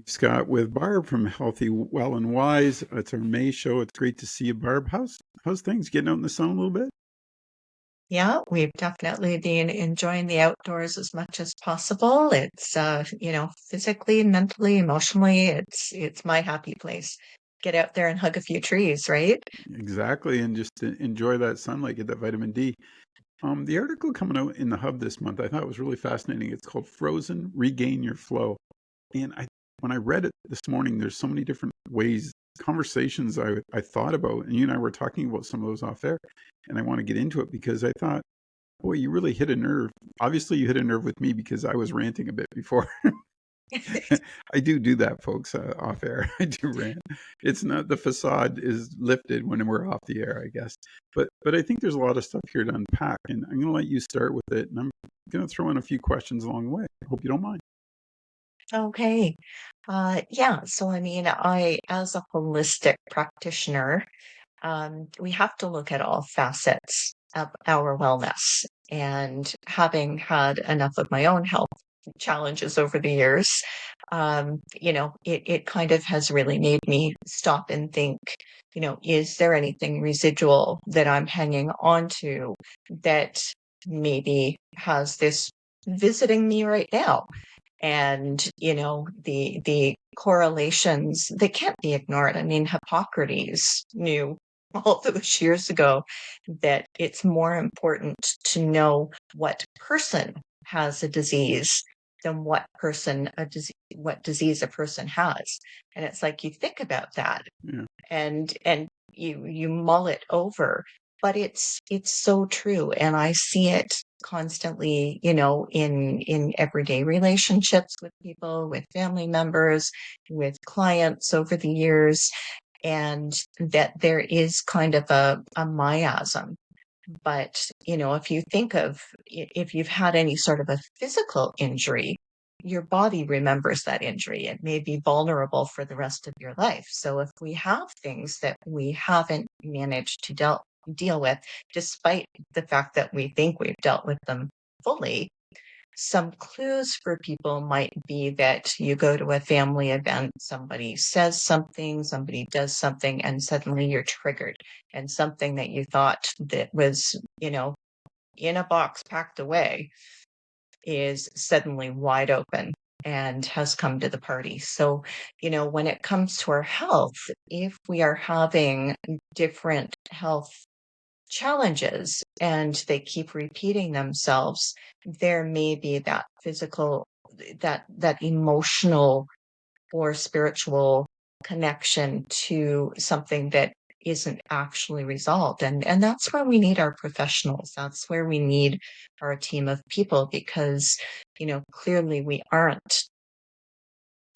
Scott with Barb from Healthy, Well, and Wise. It's our May show. It's great to see you, Barb. How's things? Getting out in the sun a little bit? Yeah, we've definitely been enjoying the outdoors as much as possible. It's physically, mentally, emotionally, it's my happy place. Get out there and hug a few trees, right? Exactly, and just to enjoy that sunlight, get that vitamin D. The article coming out in the Hub this month, I thought was really fascinating. It's called "Frozen: Regain Your Flow," and when I read it this morning, there's so many different ways, conversations I thought about, and you and I were talking about some of those off air, and I want to get into it because I thought, boy, you really hit a nerve. Obviously, you hit a nerve with me because I was ranting a bit before. I do that, folks, off air. I do rant. It's not, the facade is lifted when we're off the air, I guess. But I think there's a lot of stuff here to unpack, and I'm going to let you start with it, and I'm going to throw in a few questions along the way. I hope you don't mind. Okay. Yeah, so I mean, as a holistic practitioner, we have to look at all facets of our wellness. And having had enough of my own health challenges over the years, it kind of has really made me stop and think, is there anything residual that I'm hanging on to that maybe has this visiting me right now? And the correlations, they can't be ignored. I mean, Hippocrates knew all those years ago that it's more important to know what person has a disease than what disease a person has. And it's like you think about that Yeah. and you mull it over, but it's so true, and I see it constantly, in everyday relationships with people, with family members, with clients over the years, and that there is kind of a miasm. But if you think of, if you've had any sort of a physical injury, your body remembers that injury. It may be vulnerable for the rest of your life. So if we have things that we haven't managed to deal with, despite the fact that we think we've dealt with them fully, some clues for people might be that you go to a family event, somebody says something, somebody does something, and suddenly you're triggered. And something that you thought that was, in a box packed away is suddenly wide open and has come to the party. So, when it comes to our health, if we are having different health challenges and they keep repeating themselves, there may be that physical, that emotional or spiritual connection to something that isn't actually resolved. And that's where we need our professionals. That's where we need our team of people because, clearly we aren't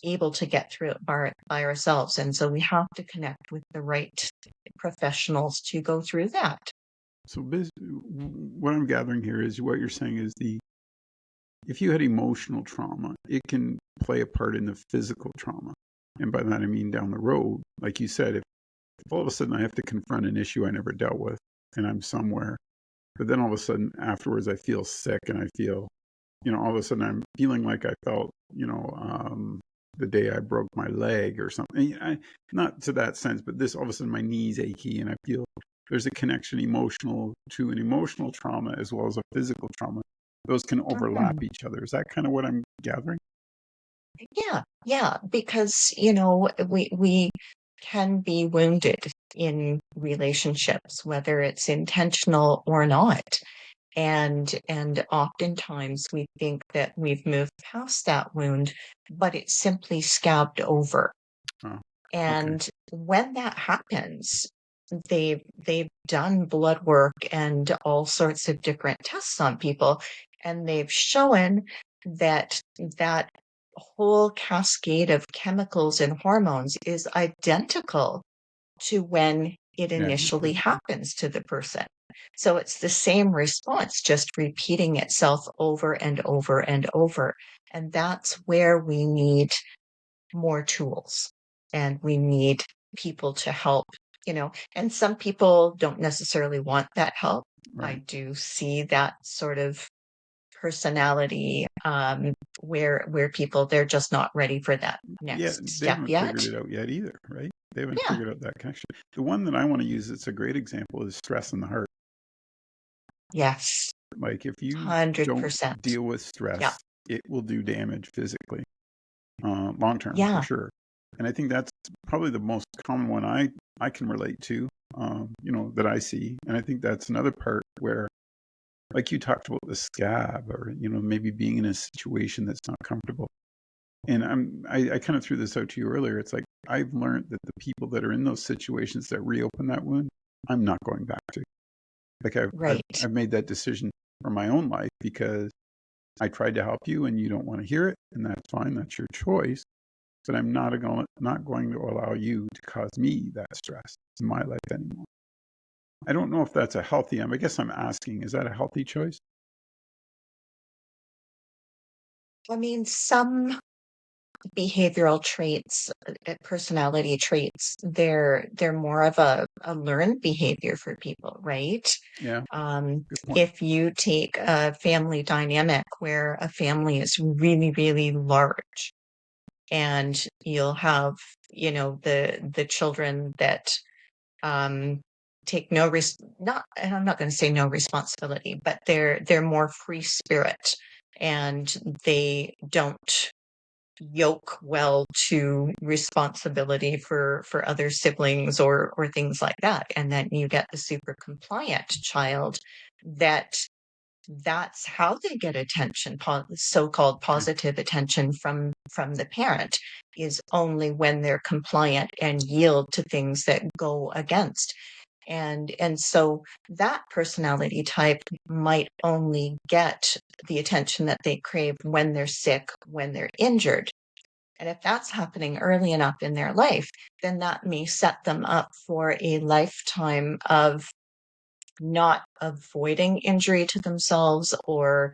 able to get through it by ourselves. And so we have to connect with the right professionals to go through that. So what I'm gathering here is what you're saying is if you had emotional trauma, it can play a part in the physical trauma. And by that I mean down the road, like you said, if all of a sudden I have to confront an issue I never dealt with and I'm somewhere, but then all of a sudden afterwards I feel sick and I feel, all of a sudden I'm feeling like I felt, the day I broke my leg or something. Not to that sense, but this all of a sudden my knee's achy and I feel there's a connection emotional to an emotional trauma as well as a physical trauma. Those can overlap Mhm. each other. Is that kind of what I'm gathering? Yeah, yeah, because we can be wounded in relationships, whether it's intentional or not. And oftentimes we think that we've moved past that wound, but it's simply scabbed over. Oh, okay. And when that happens, they've done blood work and all sorts of different tests on people, and they've shown that that whole cascade of chemicals and hormones is identical to when it Yeah, it initially is. happens to the person. So it's the same response, just repeating itself over and over and over. And that's where we need more tools and we need people to help, and some people don't necessarily want that help. I Right. do see that sort of personality, where people, they're just not ready for that Yeah, next they step haven't yet. figured it out yet either, right? They haven't Yeah. figured out that connection. The one that I want to use that's a great example is stress in the heart. Yes. Like if you don't 100%. deal with Yeah. stress, it will do damage physically, long term for Yeah. sure. And I think that's probably the most common one I can relate to, that I see. And I think that's another part where, like you talked about the scab, or maybe being in a situation that's not comfortable. And I kind of threw this out to you earlier. It's like I've learned that the people that are in those situations that reopen that wound, I'm not going back to. Like Right. I've made that decision for my own life because I tried to help you and you don't want to hear it, and that's fine. That's your choice. But I'm not going to allow you to cause me that stress in my life anymore. I don't know if that's a healthy. I guess I'm asking, is that a healthy choice? I mean, some behavioral traits, personality traits, they're more of a learned behavior for people, right? Yeah, good point. If you take a family dynamic where a family is really, really large, and you'll have, the children that take no not, and I'm not going to say no responsibility, but they're more free spirit, and they don't yoke well to responsibility for other siblings or things like that. And then you get the super compliant child that that's how they get attention, so-called Yeah, positive attention from the parent, is only when they're compliant and yield to things that go against. And so that personality type might only get the attention that they crave when they're sick, when they're injured. And if that's happening early enough in their life, then that may set them up for a lifetime of not avoiding injury to themselves, or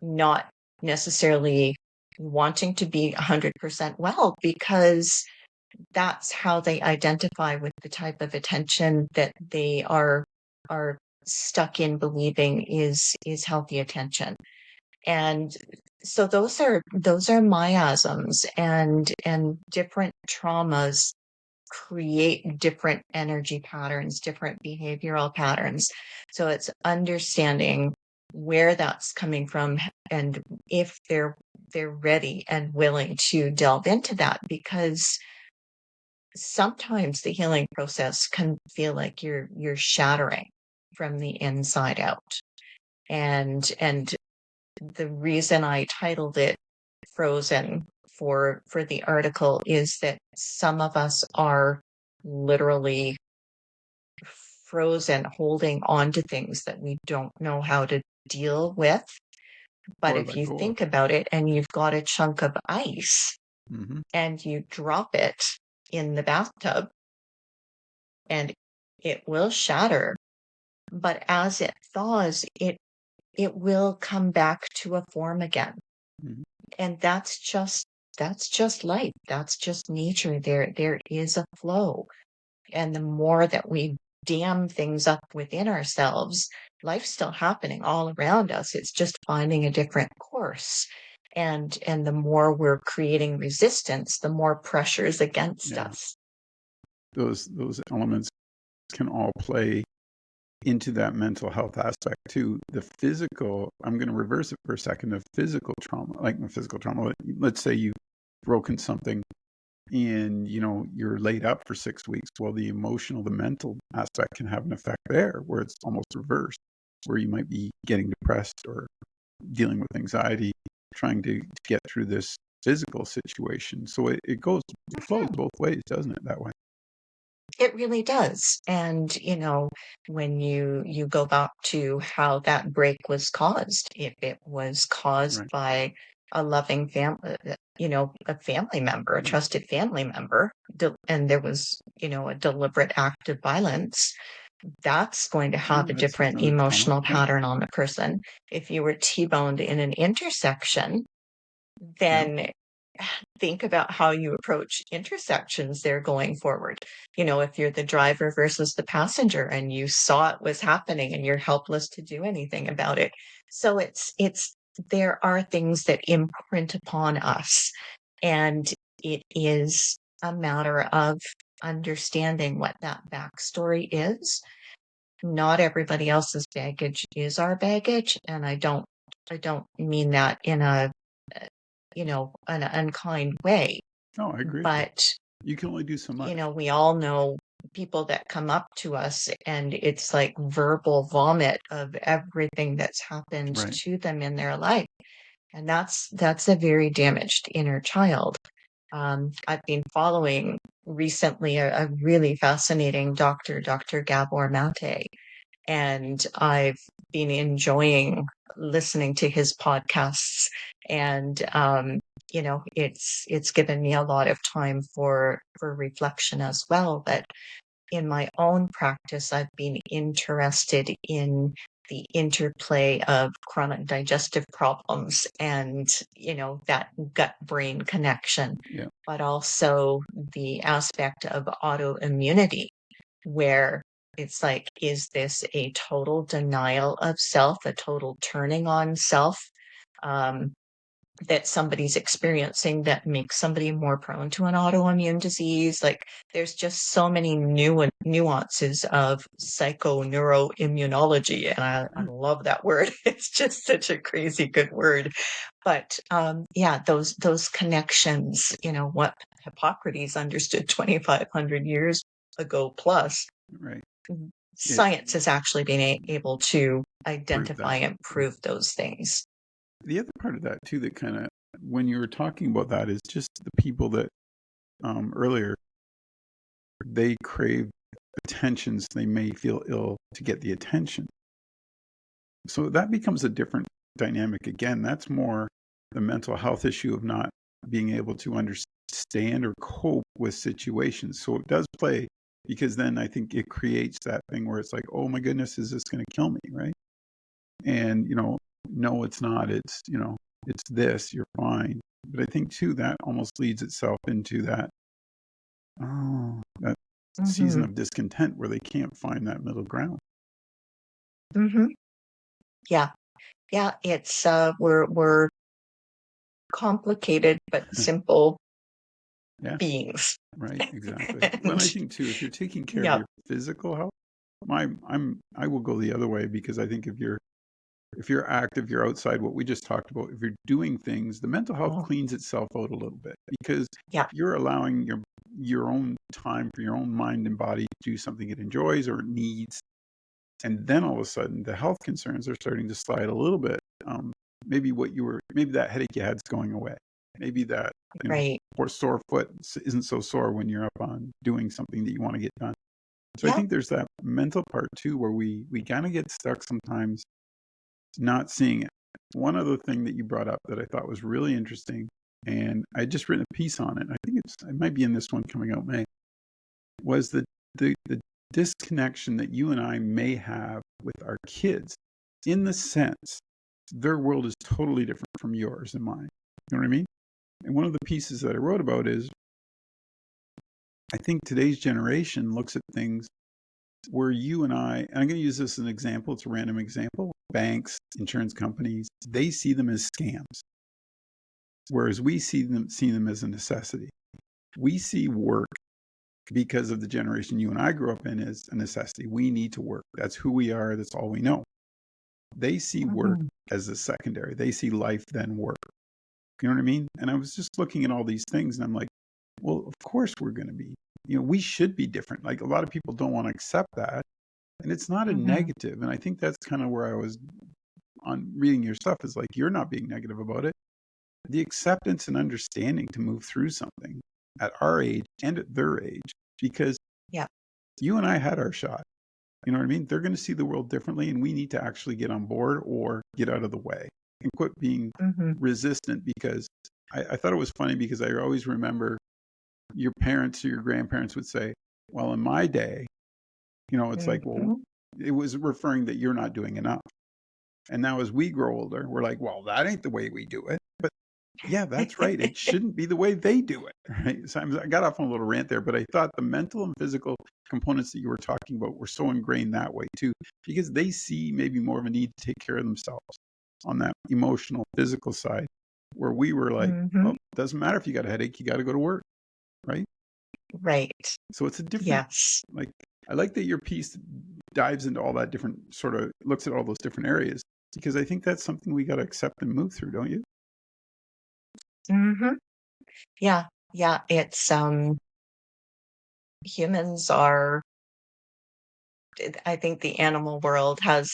not necessarily wanting to be 100% well, because that's how they identify with the type of attention that they are stuck in believing is healthy attention. And so those are miasms, and different traumas create different energy patterns, different behavioral patterns. So it's understanding where that's coming from, and if they're ready and willing to delve into that, because sometimes the healing process can feel like you're shattering from the inside out. And the reason I titled it Frozen for the article is that some of us are literally frozen, holding on to things that we don't know how to deal with. But or if let you go of. think about it, and you've got a chunk of ice Hmm. and you drop it in the bathtub, and it will shatter, but as it thaws, it will come back to a form again. Hmm. And that's just life. That's just nature. There is a flow. And the more that we dam things up within ourselves, life's still happening all around us. It's just finding a different course. And the more we're creating resistance, the more pressures against Yeah, us. those elements can all play into that mental health aspect too. The physical, I'm going to reverse it for a second. The physical trauma, like the physical trauma, let's say you've broken something and you're laid up for 6 weeks. Well, the emotional, the mental aspect can have an effect there, where it's almost reversed, where you might be getting depressed or dealing with anxiety, trying to get through this physical situation. So it flows Mhm. both ways, doesn't it, that way? It really does. And, when you go back to how that break was caused, if it was caused Right. by a loving family, a family member, a Yeah. trusted family member, and there was, a deliberate act of violence, that's going to Yeah, have a that's different another trauma. emotional Yeah. pattern on the person. If you were T-boned in an intersection, Yeah. then think about how you approach intersections there going forward. If you're the driver versus the passenger and you saw it was happening and you're helpless to do anything about it. So it's there are things that imprint upon us, and it is a matter of understanding what that backstory is. Not everybody else's baggage is our baggage, and I don't mean that in an unkind way, No, I agree with you. but You can only do so much. we all know people that come up to us and it's like verbal vomit of everything that's happened Right. to them in their life. And that's a very damaged inner child. I've been following recently a really fascinating doctor, Dr. Gabor Mate, and I've been enjoying listening to his podcasts. And it's given me a lot of time for reflection as well. But in my own practice, I've been interested in the interplay of chronic digestive problems and that gut brain connection, Yeah. but also the aspect of autoimmunity, where it's like, is this a total denial of self, a total turning on self, um, that somebody's experiencing that makes somebody more prone to an autoimmune disease? Like, there's just so many new nuances of psychoneuroimmunology, and I Yeah. love that word. It's just such a crazy good word. But yeah, those connections, what Hippocrates understood 2,500 years ago plus, Right. It science has actually been able to prove identify that. and Yeah. prove those things. The other part of that too, that kind of when you were talking about that, is just the people that earlier they crave attention, so they may feel ill to get the attention. So that becomes a different dynamic again. That's more the mental health issue of not being able to understand or cope with situations. So it does play, because then I think it creates that thing where it's like, oh my goodness, is this going to kill me? Right. And, no, it's not. It's this, you're fine. But I think too, that almost leads itself into that season Hmm. of discontent where they can't find that middle ground. Hmm. Yeah. Yeah. It's we're complicated but simple Yeah. beings. Right, exactly. Well, and I And think too, if you're taking care of yeah. your physical health, I will go the other way, because I think if you're active, you're outside, what we just talked about, if you're doing things, the mental health Oh, cleans itself out a little bit, because yeah. you're allowing your own time for your own mind and body to do something it enjoys or it needs. And then all of a sudden the health concerns are starting to slide a little bit. Maybe that headache you had is going away. Maybe that, Right. or sore foot isn't so sore when you're up on doing something that you want to get done. So I Yeah. think there's that mental part too, where we kind of get stuck sometimes not seeing it. One other thing that you brought up that I thought was really interesting, and I just written a piece on it. I think it might be in this one coming out May, was the disconnection that you and I may have with our kids, in the sense their world is totally different from yours and mine. You know what I mean? And one of the pieces that I wrote about is, I think today's generation looks at things where you and I'm going to use this as an example, it's a random example. Banks, insurance companies, they see them as scams, whereas we see them as a necessity. We see work, because of the generation you and I grew up in, as a necessity. We need to work. That's who we are. That's all we know. They see work Hmm. as a secondary. They see life, then work. You know what I mean? And I was just looking at all these things and I'm like, well, of course we're going to be, we should be different. Like, a lot of people don't want to accept that. And it's not a Hmm. negative. And I think that's kind of where I was on reading your stuff, is like, you're not being negative about it. The acceptance and understanding to move through something at our age and at their age, because Yeah. you and I had our shot. You know what I mean? They're going to see the world differently, and we need to actually get on board or get out of the way and quit being Hmm. resistant. Because I thought it was funny, because I always remember your parents or your grandparents would say, well, in my day, it's like, well, Hmm. it was referring that you're not doing enough. And now as we grow older, we're like, well, that ain't the way we do it. But Yeah, that's right. It shouldn't be the way they do it, right? So I got off on a little rant there, but I thought the mental and physical components that you were talking about were so ingrained that way too, because they see maybe more of a need to take care of themselves on that emotional, physical side, where we were like, well, Hmm. it doesn't matter if you got a headache, you got to go to work, right? Right. So it's a different, Yes. like, I like that your piece dives into all that different sort of looks at all those different areas because I think that's something we got to accept and move through, don't you? Hmm. Yeah. Yeah. It's humans are. I think the animal world has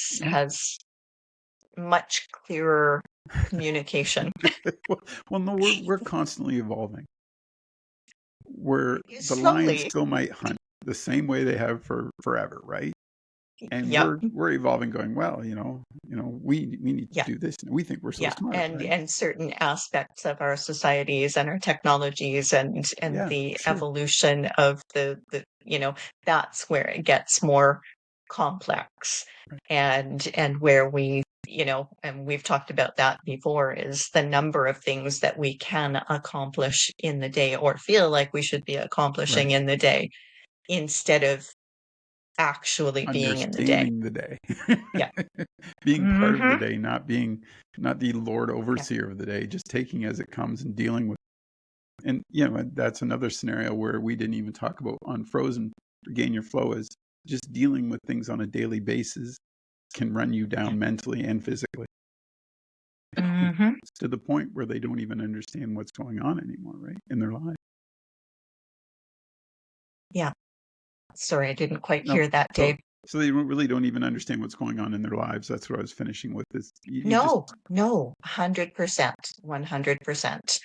much clearer communication. well, no, we're constantly evolving. Where the lions Slowly. still might hunt the same way they have for forever, right? And Yep. we're evolving, going, well, we need to Yeah. do this. We think we're so Yeah, smart, and right? certain aspects of our societies and our technologies and Yeah, the sure, evolution of that's where it gets more complex, right, and where and we've talked about that before, is the number of things that we can accomplish in the day or feel like we should be accomplishing right. in the day instead of actually being in the day. Understanding the day, Yeah. being part of the Hmm. day, not the Lord Yeah. overseer of the day, just taking as it comes and dealing with. And that's another scenario where we didn't even talk about unfrozen. Regain your flow is just dealing with things on a daily basis can run you Yeah. down mentally and physically. Hmm. It's to the point where they don't even understand what's going on anymore, right? In their lives. Yeah. Sorry, I didn't quite No, hear that, so Dave. they really don't even understand what's going on in their lives. That's what I was finishing with. Is you just No, no, 100%, 100%.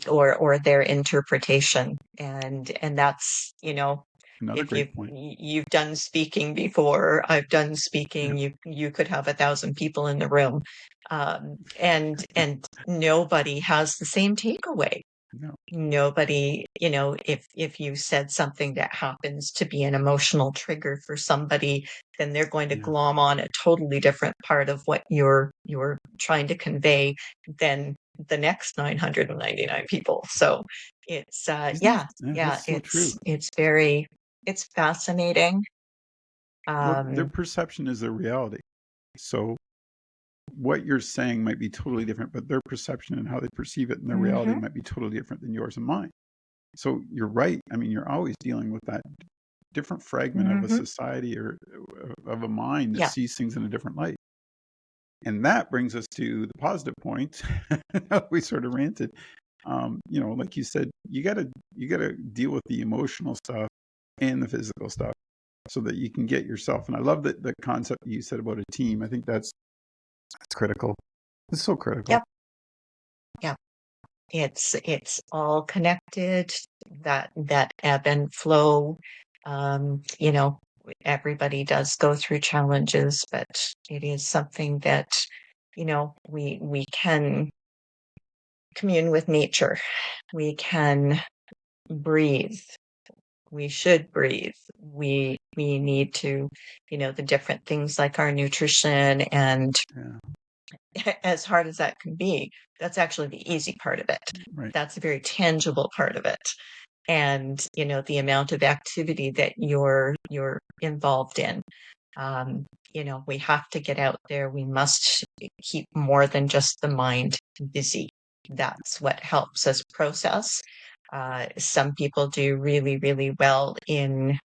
Or their interpretation. And that's, another if great point. you've done speaking before, I've done speaking, Yeah, you could have 1,000 people in the room. And nobody has the same takeaway. no, Nobody, if you said something that happens to be an emotional trigger for somebody, then they're going to yeah. glom on a totally different part of what you're trying to convey than the next 999 people. So it's Isn't that? yeah, Yeah, yeah, that's so true. it's fascinating. Well, their Um, perception is their reality. So what you're saying might be totally different, but their perception and how they perceive it and their reality mhm, might be totally different than yours and mine. So you're right. I mean, you're always dealing with that different fragment of a mhm, society or of a mind that yeah, sees things in a different light. And that brings us to the positive point. We sort of ranted. Like you said, you gotta deal with the emotional stuff and the physical stuff so that you can get yourself. And I love that the concept you said about a team. I think that's critical. It's so critical. yep, yep. It's all connected, that ebb and flow. Everybody does go through challenges, but it is something that, we can commune with nature. We can breathe. We should breathe. We need to, the different things like our nutrition, and Yeah. as hard as that can be, that's actually the easy part of it. Right. That's a very tangible part of it. And the amount of activity that you're involved in. We have to get out there. We must keep more than just the mind busy. That's what helps us process. Some people do really, really well in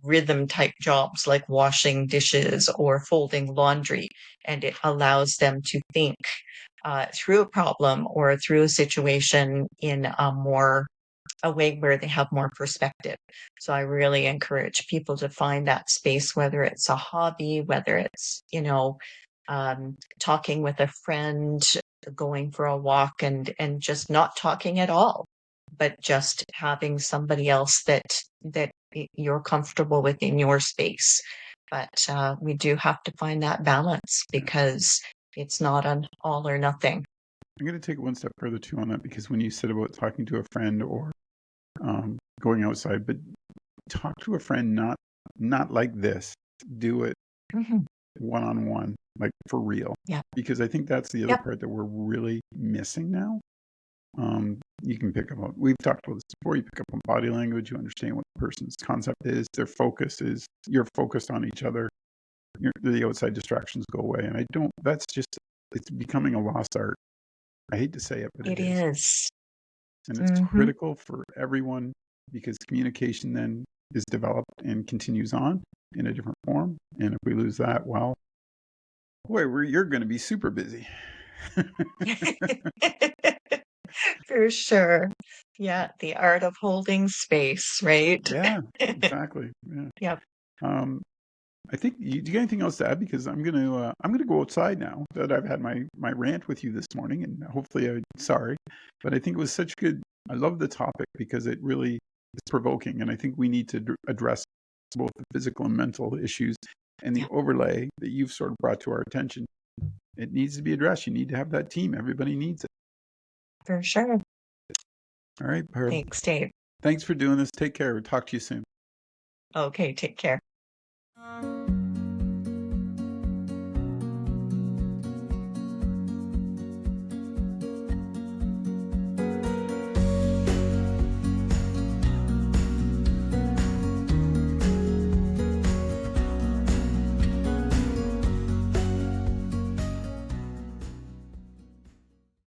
rhythm type jobs like washing dishes or folding laundry, and it allows them to think through a problem or through a situation in a way where they have more perspective. So I really encourage people to find that space, whether it's a hobby, whether it's, talking with a friend, going for a walk, and just not talking at all, but just having somebody else that you're comfortable with in your space. But we do have to find that balance, Yeah. because it's not an all or nothing. I'm going to take it one step further too on that because when you said about talking to a friend or going outside, but talk to a friend not like this. Do it Mhm. one-on-one, like for real. Yeah. Because I think that's the other Yep. part that we're really missing now. You can pick up on, we've talked about this before, you pick up on body language, you understand what the person's concept is, their focus is, you're focused on each other, the outside distractions go away. And that's just, it's becoming a lost art. I hate to say it, but It it is. is. And it's Mm-hmm. critical for everyone because communication then is developed and continues on in a different form. And if we lose that, well, boy, you're going to be super busy. For sure. Yeah, the art of holding space, right? Yeah, exactly. Yeah. Yep. Um, I think do you got anything else to add? Because I'm gonna go outside now that I've had my rant with you this morning, and hopefully sorry, but I think it was such good. I love the topic because it really is provoking, and I think we need to address both the physical and mental issues and the Yeah, overlay that you've sort of brought to our attention. It needs to be addressed. You need to have that team. Everybody needs it. for sure. All right, Barb. Thanks, Dave. Thanks for doing this. Take care. We'll talk to you soon. Okay, take care.